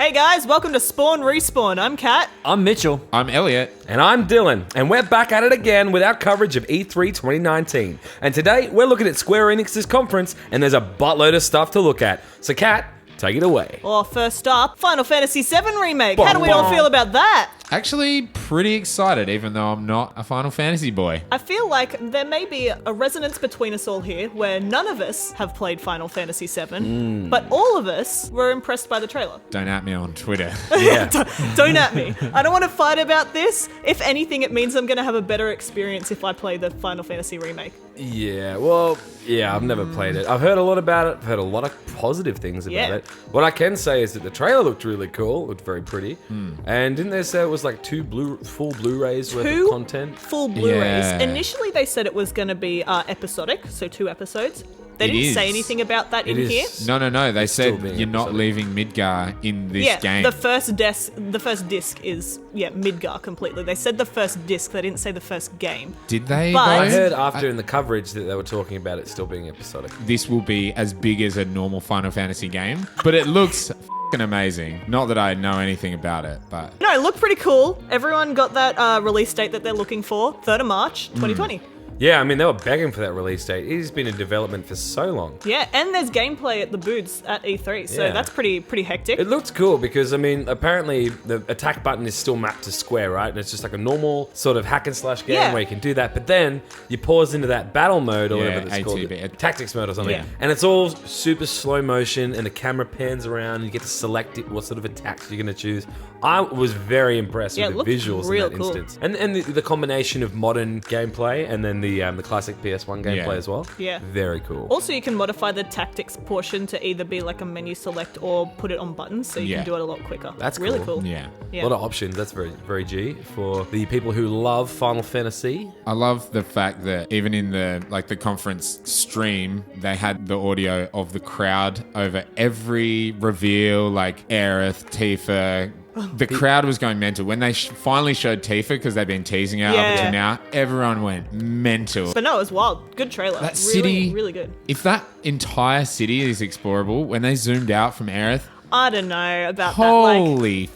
Hey guys, welcome to Spawn Respawn. I'm Kat. I'm Mitchell. I'm Elliot. And I'm Dylan. And we're back at it again with our coverage of E3 2019. And today, we're looking at Square Enix's conference, and there's a buttload of stuff to look at. So Kat, take it away. Well, first up, Final Fantasy VII Remake. How do we all feel about that? Actually, pretty excited, even though I'm not a Final Fantasy boy. I feel like there may be a resonance between us all here where none of us have played Final Fantasy VII, but all of us were impressed by the trailer. Don't at me on Twitter. Yeah. Don't at me. I don't want to fight about this. If anything, it means I'm going to have a better experience if I play the Final Fantasy Remake. Yeah, I've never played it. I've heard a lot about it. I've heard a lot of positive things about it. What I can say is that the trailer looked really cool. Looked very pretty. And didn't they say it was like full Blu-rays worth of content? Full Blu-rays. Yeah. Initially, they said it was going to be episodic, so 2 episodes. They didn't say anything about that in here. No. They said being you're not episodic. leaving Midgar in this game. The first disc is Midgar completely. They said the first disc. They didn't say the first game. Did they? But- I heard after in the coverage that they were talking about it still being episodic. This will be as big as a normal Final Fantasy game, but it looks f***ing amazing. Not that I know anything about it, but... No, it looked pretty cool. Everyone got that release date that they're looking for, 3rd of March, 2020. Yeah, I mean, they were begging for that release date. It's been in development for so long. Yeah, and there's gameplay at the booths at E3, so that's pretty hectic. It looked cool because, I mean, apparently the attack button is still mapped to square, right? And it's just like a normal sort of hack and slash game where you can do that. But then you pause into that battle mode or whatever it's called. Tactics mode or something. Yeah. And it's all super slow motion and the camera pans around and you get to select what sort of attacks you're going to choose. I was very impressed with the visuals in that instance. And the combination of modern gameplay and then the classic PS1 gameplay as well. Yeah. Very cool. Also, you can modify the tactics portion to either be like a menu select or put it on buttons, so you can do it a lot quicker. That's really cool. cool. Yeah. A lot of options. That's very, very G for the people who love Final Fantasy. I love the fact that even in the conference stream, they had the audio of the crowd over every reveal, like Aerith, Tifa. The crowd was going mental. When they finally showed Tifa, because they've been teasing her up until now, everyone went mental. But no, it was wild. Good trailer. That really, city, really good. If that entire city is explorable, when they zoomed out from Aerith, I don't know about holy that.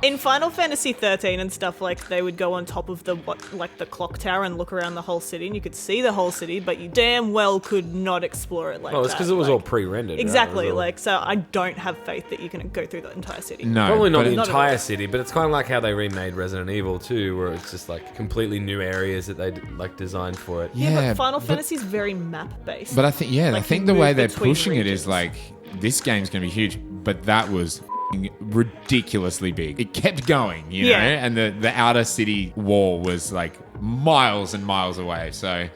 In Final Fantasy 13 and stuff, like, they would go on top of the clock tower and look around the whole city, and you could see the whole city, but you damn well could not explore it like that. Well, it's because it was all pre-rendered. Exactly. Right? So I don't have faith that you can go through the entire city. No, Probably not but the entire city, but it's kind of like how they remade Resident Evil 2, where it's just like completely new areas that they like designed for it. Yeah, but Final Fantasy's very map-based. But I think, I Like, think you the way move they're between pushing it is regions. like, this game's going to be huge, but that was ridiculously big. It kept going, you know, and the outer city wall was like miles and miles away. So,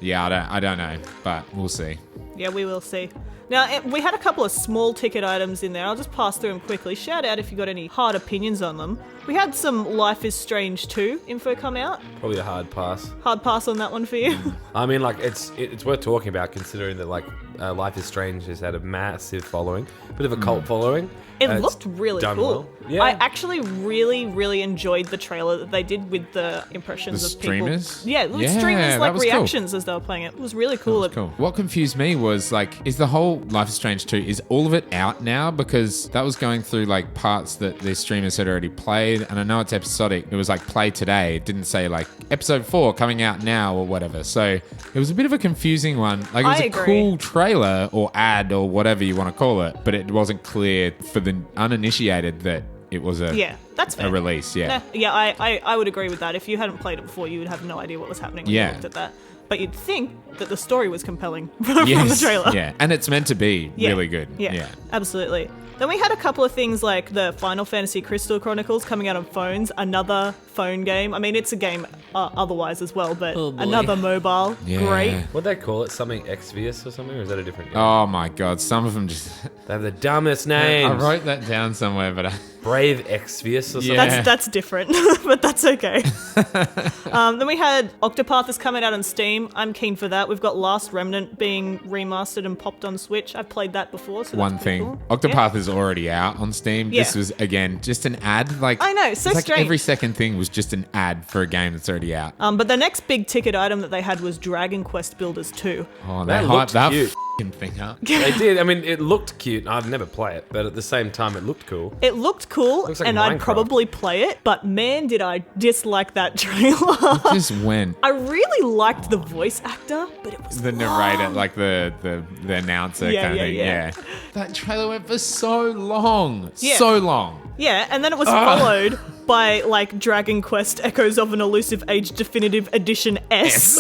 I don't know, but we'll see. Yeah, we will see. Now, we had a couple of small ticket items in there. I'll just pass through them quickly. Shout out if you got any hard opinions on them. We had some Life is Strange 2 info come out. Probably a hard pass. Hard pass on that one for you. I mean, like, it's worth talking about considering that, like, Life is Strange has had a massive following, bit of a cult following. It looked really cool. Well. Yeah. I actually really, really enjoyed the trailer that they did with the impressions of streamers? people. Yeah, the Yeah, streamers that like was reactions as they were playing it. It was really cool. Cool. What confused me was like, is the whole Life is Strange 2, is all of it out now? Because that was going through like parts that the streamers had already played, and I know it's episodic. It was like play today. It didn't say like episode 4 coming out now or whatever. So it was a bit of a confusing one. Like, it was a cool trailer or ad or whatever you want to call it, but it wasn't clear for the uninitiated that it was that's fair. a release. I would agree with that. If you hadn't played it before, you would have no idea what was happening when you looked at that. But you'd think that the story was compelling from the trailer. Yeah, and it's meant to be really good. Yeah, absolutely. Then we had a couple of things like the Final Fantasy Crystal Chronicles coming out on phones, another phone game. I mean, it's a game otherwise as well, but another mobile. Yeah. Great. What'd they call it? Something Exvius or something? Or is that a different game? Oh my God, some of them just... They have the dumbest names. I wrote that down somewhere, but Brave Exvius or something? Yeah. That's different, but that's okay. Then we had Octopath is coming out on Steam. I'm keen for that. We've got Last Remnant being remastered and popped on Switch. I've played that before, so one that's thing. cool. Octopath is already out on Steam. Yeah. This was, again, just an ad. Like, I know, so it's like strange. every second thing was just an ad for a game that's already out. But the next big ticket item that they had was Dragon Quest Builders 2. Oh, That they looked hyped that cute. thing up. They did. I mean, it looked cute. I'd never play it, but at the same time, it looked cool. It looked cool, Looks like and I'd Minecraft. probably play it, but man, did I dislike that trailer. Just when I really liked the voice actor, but it was the narrator, like the announcer Yeah, kind of yeah, thing. yeah. That trailer went for so long. Yeah. So long. Yeah, and then it was followed by like Dragon Quest Echoes of an Elusive Age Definitive Edition S.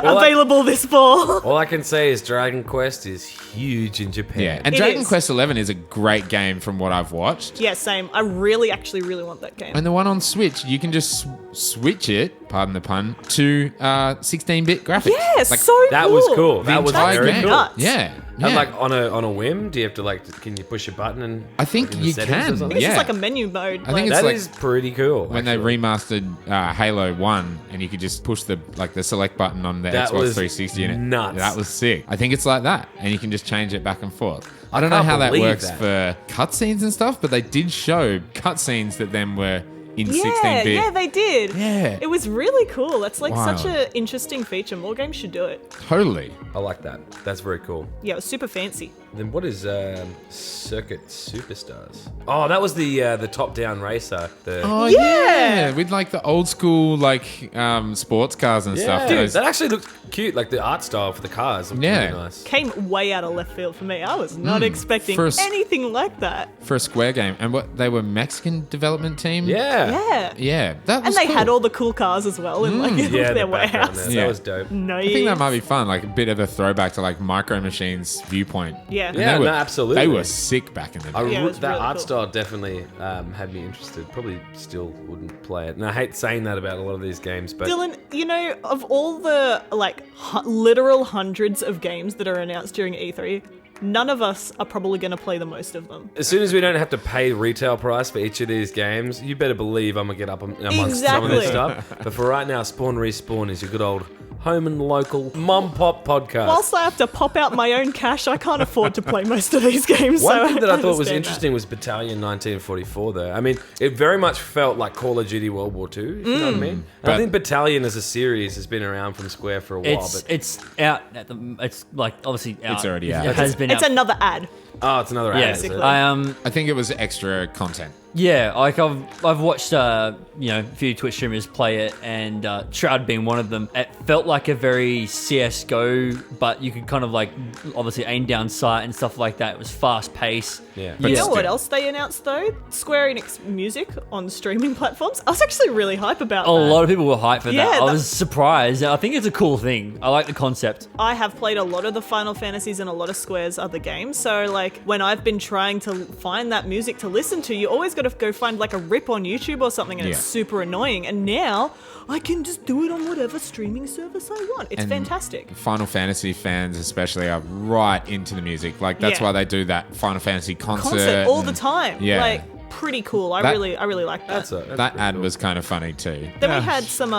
Available this fall. All I can say is Dragon Quest is huge in Japan. Yeah. And It Dragon is. Quest 11 is a great game from what I've watched. Yeah, same. I really want that game. And the one on Switch, you can just switch it, pardon the pun, to 16-bit graphics. Yeah, Like, so That cool. was cool. That was entire very game. cool. nuts. Yeah. And yeah. like on a whim, do you have to like? Can you push a button and? I think in the you settings or can. something? It's Yeah. just like a menu mode. I think it's That like- is pretty cool. when they remastered Halo 1 and you could just push the select button on the That Xbox was 360 in it. nuts. That was sick. I think it's like that. And you can just change it back and forth. I don't know can't how that believe works that. for cutscenes and stuff, but they did show cutscenes that then were in yeah, 16-bit. yeah, they did. Yeah. It was really cool. That's like Wow. such an interesting feature. More games should do it. Totally. I like that. That's very cool. Yeah, it was super fancy. Then what is Circuit Superstars? Oh, that was the top-down racer. The Oh, Yeah. yeah. With like the old school like sports cars and stuff. Dude, Those- that actually looked cute. Like the art style for the cars looked Yeah. really nice. Came way out of left field for me. I was not expecting For a s- anything like that. for a Square game. And what they were Mexican development team? Yeah. Yeah. Yeah. That was And they cool. had all the cool cars as well in like Yeah, their the background warehouse. there. Yeah. That was dope. No, I think that might be fun, like a bit of a throwback to like Micro Machines' viewpoint. Yeah. And Yeah, they were, no, absolutely. They were sick back in the day. Yeah, it was That really art cool. style definitely had me interested. Probably still wouldn't play it. And I hate saying that about a lot of these games, but Dylan, you know, of all the like literal hundreds of games that are announced during E3, none of us are probably going to play the most of them. as soon as we don't have to pay retail price for each of these games, you better believe I'm gonna get up amongst some of this Exactly. stuff. But for right now, Spawn Respawn is your good old home and local mom pop podcast. Whilst I have to pop out my own cash, I can't afford to play most of these games. One so thing that I thought was understand interesting was Battalion 1944, though. I mean, it very much felt like Call of Duty World War II, if you know what I mean. And I But- think Battalion as a series has been around from Square for a while, but It's out at the. It's like obviously out. It's already out. It has been It's out. another ad. oh, it's another Yeah, ad, is it? basically. I think it was extra content. Yeah, like I've watched a few Twitch streamers play it, and Shroud being one of them. It felt like a very CS:GO, but you could kind of like obviously aim down sight and stuff like that. It was fast paced. Yeah. But You know still. what else they announced though? Square Enix Music on streaming platforms. I was actually really hype about A that. lot of people were hyped for Yeah, that. I that- was surprised. I think it's a cool thing. I like the concept. I have played a lot of the Final Fantasies and a lot of Square's other games. So like when I've been trying to find that music to listen to, you always got to go find like a rip on YouTube or something, and it's Yeah. super annoying. And now I can just do it on whatever streaming service I want. It's And fantastic. Final Fantasy fans especially are right into the music. Like that's Yeah. why they do that Final Fantasy Concert all the and time. Yeah. Like pretty cool. I That- really like that. That's that pretty ad cool. was kind of funny too. Then we had some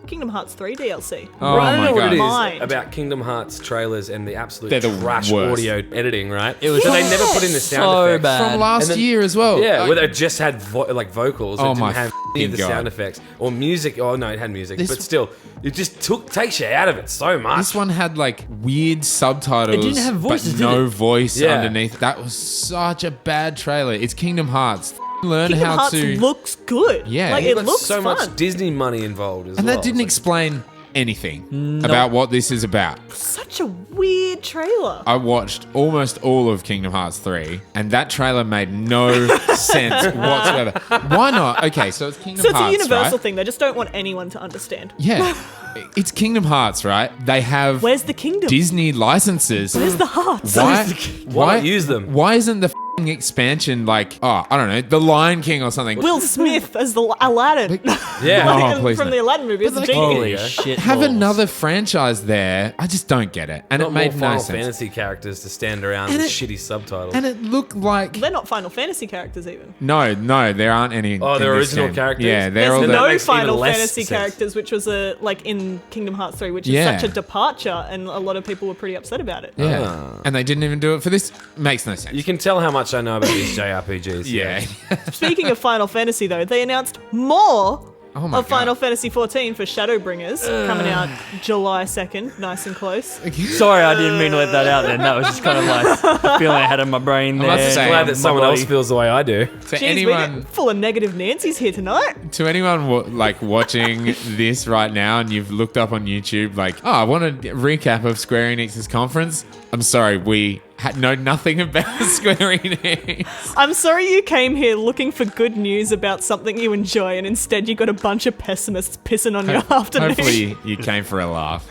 Kingdom Hearts 3 DLC. Oh I don't my know what God. it is Mind. about Kingdom Hearts trailers and the absolute They're the trash worst. audio editing, right? It was so they never put in the sound so effects. bad. From last And then- year as well. Yeah, Like, where they just had vocals. Oh It my didn't have any of the fucking God. sound effects or music. Oh no, it had music, This- but still, it just takes you out of it so much. this one had like weird subtitles. It didn't have voices, but did no it? voice Yeah. underneath. That was such a bad trailer. It's Kingdom Hearts. Learn Kingdom how Hearts to. looks good. Yeah. Like You've it got looks so fun. much Disney money involved as and well. that didn't It's explain anything about what this is about. Such a weird trailer. I watched almost all of Kingdom Hearts 3, and that trailer made no sense whatsoever. Why not? Okay, so it's Kingdom So it's Hearts, a universal right? thing. They just don't want anyone to understand. Yeah. It's Kingdom Hearts, right? They have Where's the kingdom? Disney licenses. Where's the hearts? Why not use them? Why isn't the f***ing expansion like, oh, I don't know, The Lion King or something? Will Smith as the Aladdin. Yeah. No, please From no. the Aladdin movie. It's a like- genie. Holy Yeah. shit! Have balls. another franchise there. I just don't get it. And Not it made more no Final sense. Fantasy characters to stand around And with it- shitty subtitles. And it looked like... They're not Final Fantasy characters even. No, there aren't any. Oh, they're in this original game. characters? Yeah, they're There's all that the... no makes even Final less Fantasy sense. characters, which was like in Kingdom Hearts 3, which is Yeah. such a departure, and a lot of people were pretty upset about it. Yeah. And they didn't even do it for this. Makes no sense. You can tell how much I know about these JRPGs. yeah. Speaking of Final Fantasy, though, they announced more Oh my of Final God. Fantasy XIV for Shadowbringers, coming out July 2nd, nice and close. Sorry, I didn't mean to let that out then. That was just kind of like a feeling I had in my brain there. must say, Glad my that someone else feels the way I do. To Jeez, we're anyone, getting full of negative Nancy's here tonight. to anyone like watching this right now, and you've looked up on YouTube, like, oh, I want a recap of Square Enix's conference. I'm sorry, we know nothing about Square Enix. I'm sorry you came here looking for good news about something you enjoy, and instead you got a bunch of pessimists pissing on your afternoon. Hopefully you came for a laugh.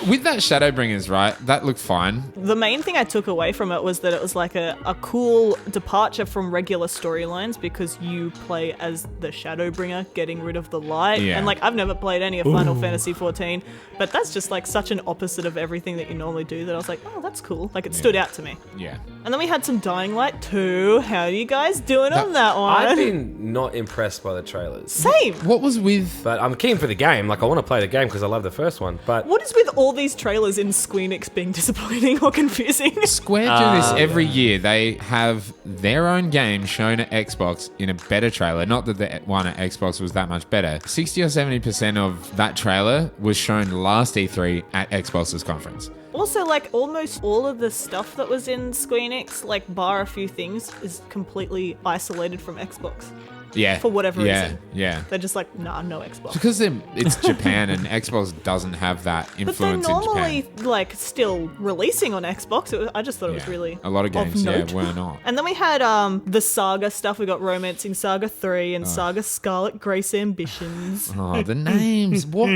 With that Shadowbringers, right? That looked fine. The main thing I took away from it was that it was like a cool departure from regular storylines because you play as the Shadowbringer getting rid of the light. Yeah. And like, I've never played any of Final Fantasy XIV, but that's just like such an opposite of everything that you normally do that I was like, oh, that's cool. Like, it stood out to me. Yeah. And then we had some Dying Light 2. How are you guys doing on that one? I've been not impressed by the trailers. Same. What was with... But I'm keen for the game. Like, I want to play the game because I love the first one. But What is with all these trailers in Square Enix being disappointing or confusing? Square do this every year. They have their own game shown at Xbox in a better trailer. Not that the one at Xbox was that much better. 60 or 70% of that trailer was shown last E3 at Xbox's conference. Also, like, almost all of the stuff that was in Square Enix, like, bar a few things, is completely isolated from Xbox. Yeah. For whatever reason. Yeah. They're just like, nah, no Xbox. Because it's Japan and Xbox doesn't have that But they're influence in normally, Japan. like, still releasing on Xbox. I just thought it was really a lot of games, note. were not. And then we had the Saga stuff. We got Romancing Saga 3 and Saga Scarlet Grace Ambitions. Oh, the names. What?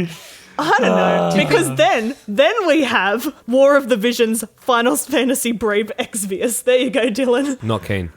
I don't know. Because then we have War of the Visions, Final Fantasy Brave Exvius. There you go, Dylan. not keen.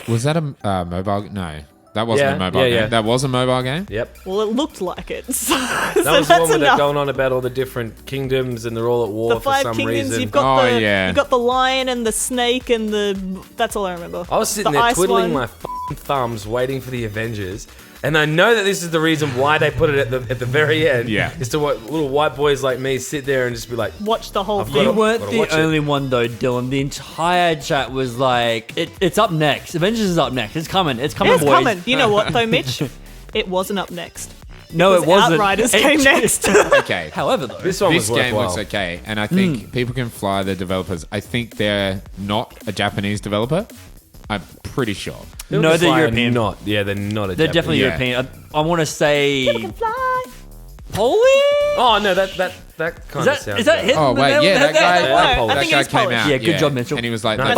Was that a mobile? No. That wasn't a mobile game. yeah. That was a mobile game? Yep. Well, it looked like it. So, That so was the one that's where they're enough. going on about all the different kingdoms and they're all at war The for five some kingdoms. reason. You've got Oh, yeah. you've got the lion and the snake and the. That's all I remember. I was sitting The there ice twiddling one. my thumbs waiting for the Avengers. And I know that this is the reason why they put it at the very end. Yeah. Is to what little white boys like me sit there and just be like, Watch the whole I've thing. got You to- weren't gotta the watch it. only one though, Dylan. The entire chat was like, "It's up next. Avengers is up next. It's coming. It's coming, It's boys." coming. You know what though, Mitch? It wasn't up next. No, it wasn't. Outriders came next. Okay. However, though, this one This was game worthwhile. looks okay, and I think people can fly the developers. I think they're not a Japanese developer. I'm pretty sure. They'll No, just they're fly European. Not, yeah, they're not a they're Japanese. definitely Yeah. European. I want to say Fly. Polish. Oh no, that kind of Is sounds. that right. hitting Oh the wait, nail yeah, on that the guy. head? No, I That think guy he's came Polish. out. Yeah, good job, Mitchell. And he was like, No, they've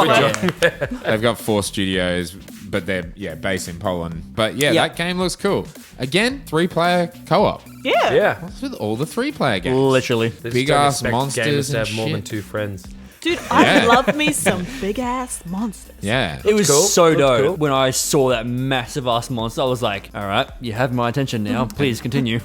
good got- they've got 4 studios, but they're based in Poland. But yeah, Yeah. that game looks cool. Again, 3-player co-op. Yeah. Yeah. What's with all the 3-player games? Literally. They just Big don't ass expect monsters gamers to and have more than shit. 2 friends. Dude, I Yeah. love me some big ass monsters. Yeah. It was cool. so Looked dope. cool. When I saw that massive ass monster, I was like, all right, you have my attention now. Please continue.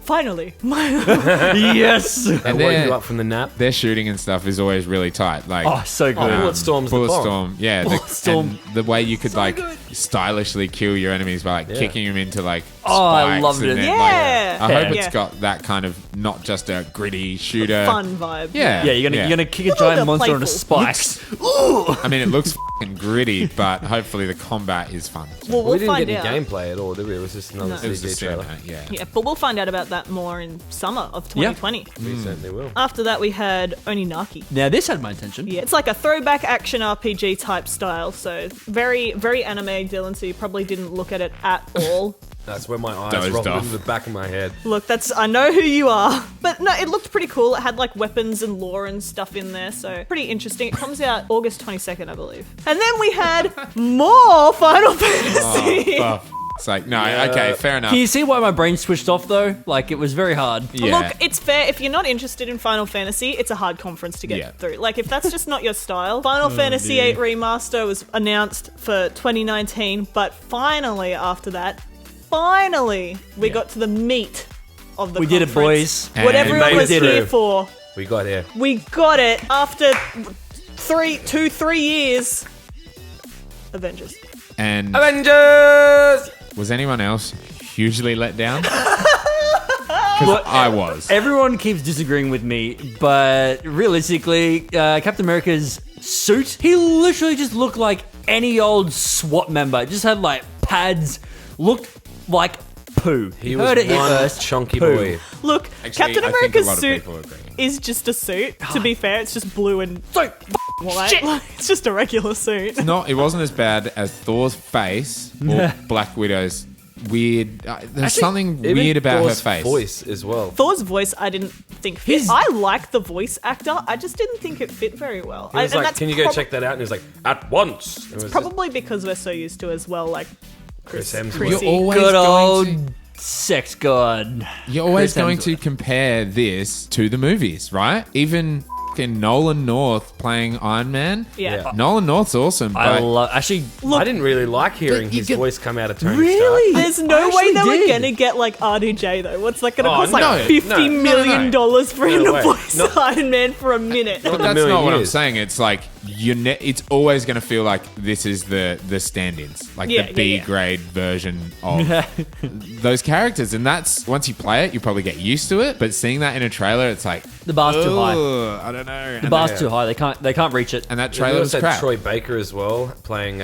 Finally. Yes. They And woke they're- you up from the nap. Their shooting and stuff is always really tight. Like, Oh, so good. Bulletstorm's the bomb. Bulletstorm, yeah. Bulletstorm. And the way you could like good. stylishly kill your enemies by like Yeah. kicking them into like Oh, I spikes loved and it. then, Yeah. Like, I hope Yeah. it's got that kind of not just a gritty shooter. Fun vibe. Yeah. Yeah, you're gonna kick a Little giant bit monster onto playful. spikes. I mean, it looks fucking gritty, but hopefully the combat is fun. Well, We we'll didn't find get out. any gameplay at all, did we? It was just another No. It was CG a trailer. cinema, yeah. Yeah, but we'll find out about that more in summer of 2020. We certainly will. After that, we had Oninaki. Now this had my attention. Yeah, it's like a throwback action RPG type style, so very, very anime, Dylan, so you probably didn't look at it at all. That's where my eyes Dozed rolled off. into the back of my head. Look, I know who you are. But no, it looked pretty cool. It had like weapons and lore and stuff in there, so pretty interesting. It comes out August 22nd, I believe. And then we had more Final Fantasy. Oh, it's like, no, Yeah. okay, fair enough. Can you see why my brain switched off though? Like it was very hard. Yeah. Look, it's fair. If you're not interested in Final Fantasy, it's a hard conference to get Yeah. through. Like, if that's just not your style, Final Fantasy VIII Remaster was announced for 2019, but finally, after that, we got to the meat of the We did it, conference. boys. What And everyone we was did here it. for. We got here. We got it after 3 years. Avengers. And Avengers! was anyone else hugely let down? Because I was. Everyone keeps disagreeing with me, but realistically, Captain America's suit, he literally just looked like any old SWAT member. Just had like pads, looked like poo. He Heard was it here one first. chunky Poo. boy. Look, Actually, Captain I think a America's lot of suit people agree. is just a suit. To be fair, it's just blue and So white. shit. Like, it's just a regular suit. It wasn't as bad as Thor's face or Black Widow's weird. There's something Even weird about Thor's her face. voice as well. Thor's voice, I didn't think fit. I like the voice actor. I just didn't think it fit very well. He was and like, that's "Can you go check that out?" And he was like, "At once." It was Probably because we're so used to as well, like Chris Hemsworth. Chrissy. You're always good old going to, sex god. you're always Chris going to Hemsworth. compare this to the movies, right? Even fucking Nolan North playing Iron Man. Yeah. Nolan North's awesome, I but love. Actually, I didn't really like hearing But you his get- voice come out of Tony Really? Stark. There's I no way actually they were did. gonna get like RDJ though. What's that gonna Oh, cost? Like no, $50 no, million dollars for him No to way. voice No. Iron Man for a minute. Not But in a that's million not what I'm years. saying. It's like it's always going to feel like this is the stand-ins, like Yeah, the yeah, B yeah. grade version of those characters. And that's once you play it, you probably get used to it. But seeing that in a trailer, it's like the bar's too high. I don't know. The bar's too high. They can't reach it. And that We trailer was also had crap. Troy Baker as well, playing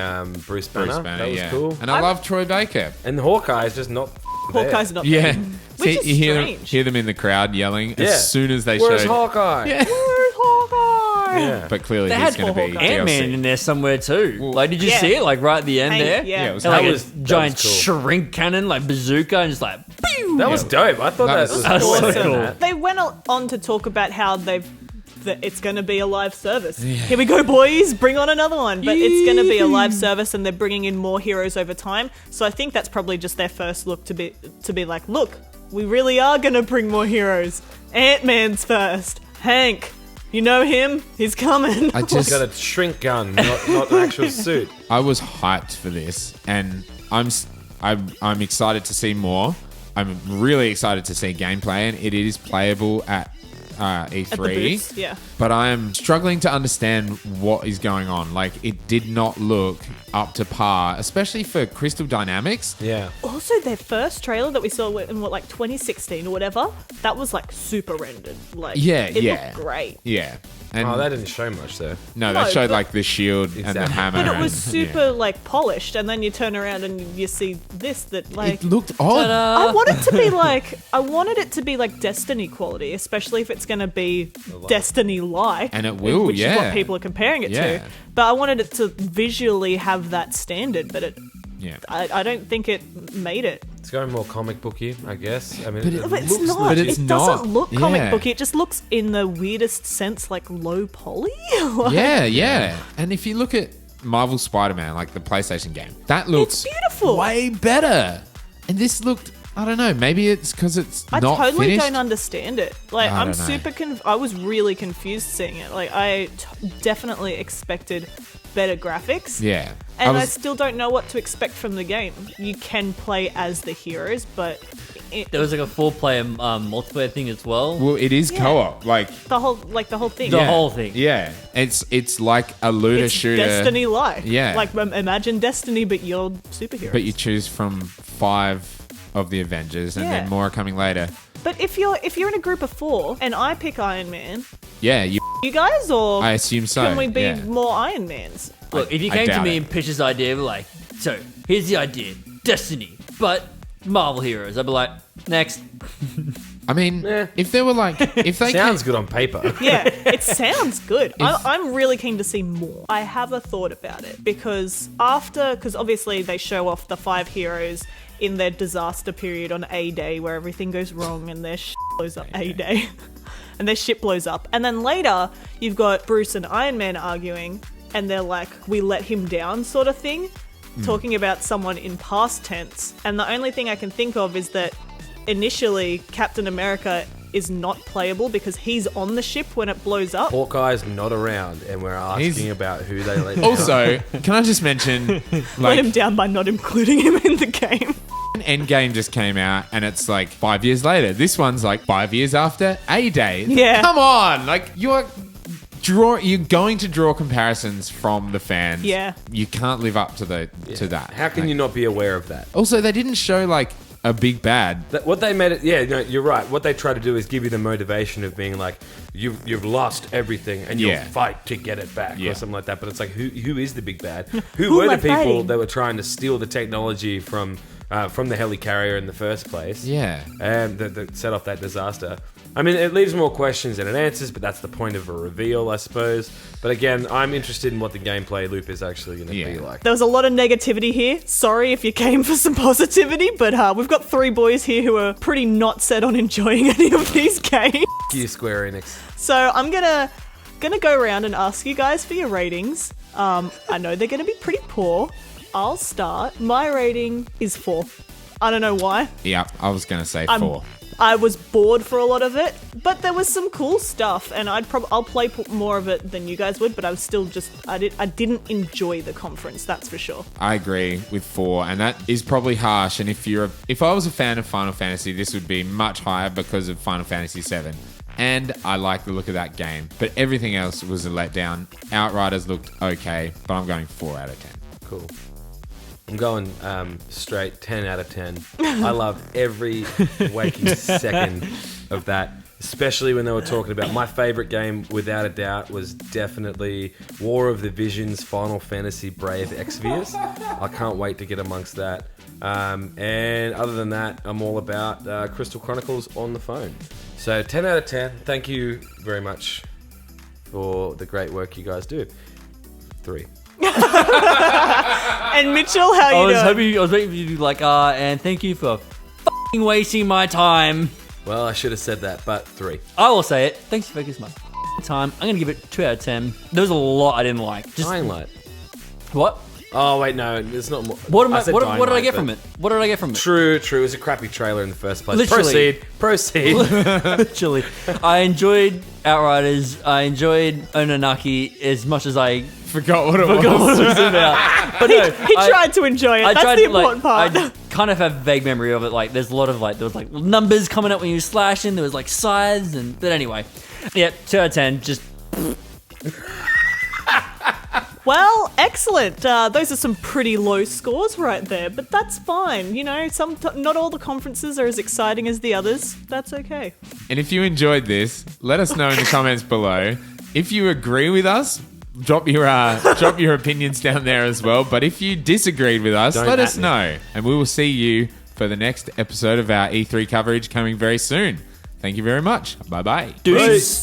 Bruce Banner. Bruce Banner, That was yeah. cool. And I love Troy Baker. And Hawkeye is just not there. Hawkeye's not Yeah. there. Which is you strange. hear them in the crowd yelling Yeah. as soon as they Where's showed. Hawkeye? Yeah. Where's Hawkeye? Yeah. But clearly They he's had going to be Hawkeye. Ant-Man DLC. in there somewhere too. Like, did you Yeah. see it? Like right at the end Hank, there. yeah. Yeah, it was And like cool. a giant cool. shrink cannon, like bazooka, and just like pew. That was dope. I thought That that was was cool. so seeing cool. that. They went on to talk about how that it's going to be a live service. Here we go, boys. Bring on another one. But it's going to be a live service, and they're bringing in more heroes over time. So I think that's probably just their first look to be like, look, we really are going to bring more heroes. Ant-Man's first. Hank, you know him? He's coming. I He's just got a shrink gun, not an actual suit. I was hyped for this, and I'm excited to see more. I'm really excited to see gameplay, and it is playable at E3. At the booths, yeah. But I am struggling to understand what is going on. Like, it did not look up to par, especially for Crystal Dynamics. Yeah. Also, their first trailer that we saw in like 2016 or whatever, that was like super rendered. Like, Yeah, it yeah. looked great. Yeah. And Oh, that didn't show much though. no, No, they showed but- like the shield and the Exactly. hammer. But it was and- super yeah. like polished, and then you turn around and you see this that like. It looked odd. I want it to be like I wanted it to be like Destiny quality, especially if it's going to be Destiny like, And it will, which is yeah. what people are comparing it Yeah. to. But I wanted it to visually have that standard, but Yeah. I don't think it made it. It's going more comic booky, I guess. I mean, But it But it's looks not. But legit. it's it not. doesn't look comic Yeah. booky. It just looks in the weirdest sense like low poly. Like, Yeah. And if you look at Marvel Spider-Man, like the PlayStation game, that looks beautiful. way better. And this looked, I don't know, maybe it's because it's I not totally finished. don't understand it. Like, I I'm don't know. super I was really confused seeing it. Like, I definitely expected better graphics. Yeah. And I was- still don't know what to expect from the game. You can play as the heroes, but There was like a 4-player multiplayer thing as well. well, it is Yeah. co-op. Like, the whole thing. The whole thing. Yeah. It's like a looter It's shooter. Destiny like. Yeah. Like, imagine Destiny, but you're superheroes. But you choose from 5 of the Avengers, and Yeah. then more are coming later. But if you're in a group of 4 and I pick Iron Man, Yeah, you guys, or I assume so. can we be yeah. more Iron Mans? Look, if you I came to doubt me it. and pitched this idea, like, so here's the idea: Destiny, but Marvel heroes. I'd be like, next. I mean, Yeah. if they were like, if they Sounds came, good on paper. Yeah, it sounds good. I'm really keen to see more. I have a thought about it because obviously they show off the 5 heroes in their disaster period on A-Day where everything goes wrong and their shit blows up A-Day. And their ship blows up. And then later, you've got Bruce and Iron Man arguing and they're like, we let him down sort of thing. Talking about someone in past tense. And the only thing I can think of is that initially Captain America is not playable because he's on the ship when it blows up. Hawkeye's not around, and we're asking He's- about who they let down. also, can I just mention, Let like, him down by not including him in the game. Endgame just came out, and it's like 5 years later. This one's like 5 years after A-Day. Yeah. Come on, like you're going to draw comparisons from the fans. Yeah. You can't live up to that. How can Like- you not be aware of that? Also, they didn't show like a big bad. What they made it, yeah, no, you're right. What they try to do is give you the motivation of being like, you've lost everything and you'll Yeah. fight to get it back Yeah. or something like that. But it's like, who is the big bad? Who Who were am the I people fighting? that were trying to steal the technology from from the helicarrier in the first place. Yeah. And that set off that disaster. I mean, it leaves more questions than it answers, but that's the point of a reveal, I suppose. But again, I'm interested in what the gameplay loop is actually going to be like. There was a lot of negativity here. Sorry if you came for some positivity, but we've got 3 boys here who are pretty not set on enjoying any of these games. F you, Square Enix. So I'm gonna go around and ask you guys for your ratings. I know they're gonna be pretty poor. I'll start. My rating is 4. I don't know why. Yeah, I was going to say 4. I was bored for a lot of it, but there was some cool stuff, and I'll play more of it than you guys would, but I was still I didn't enjoy the conference, that's for sure. I agree with 4, and that is probably harsh. And if I was a fan of Final Fantasy, this would be much higher because of Final Fantasy 7. And I like the look of that game, but everything else was a letdown. Outriders looked okay, but I'm going 4 out of 10. Cool. I'm going straight 10 out of 10. I loved every waking second of that, especially when they were talking about my favorite game, without a doubt, was definitely War of the Visions Final Fantasy Brave Exvius. I can't wait to get amongst that. And other than that, I'm all about Crystal Chronicles on the phone. So 10 out of 10. Thank you very much for the great work you guys do. 3. And Mitchell, how you doing? I was waiting for you to be like, and thank you for f***ing wasting my time. Well, I should have said that, but 3. I will say it. Thanks for wasting my time. I'm going to give it 2 out of 10. There was a lot I didn't like. Dying Light. What? Oh, wait, no, it's not more. What did I get from it? What did I get from it? True. It was a crappy trailer in the first place. Literally. Proceed. Literally. I enjoyed Outriders. I enjoyed Ononaki as much as I forgot what it was about. But no, he tried to enjoy it. That's the important part. I kind of have a vague memory of it. Like, there's a lot of there was numbers coming up when you were slashing. There was scythes, but anyway, yeah, 2 out of 10. Just. Well, excellent. Those are some pretty low scores right there, but that's fine. You know, not all the conferences are as exciting as the others. That's okay. And if you enjoyed this, let us know in the comments below. If you agree with us, drop your opinions down there as well. But if you disagreed with us, let us know. And we will see you for the next episode of our E3 coverage coming very soon. Thank you very much. Bye-bye. Peace.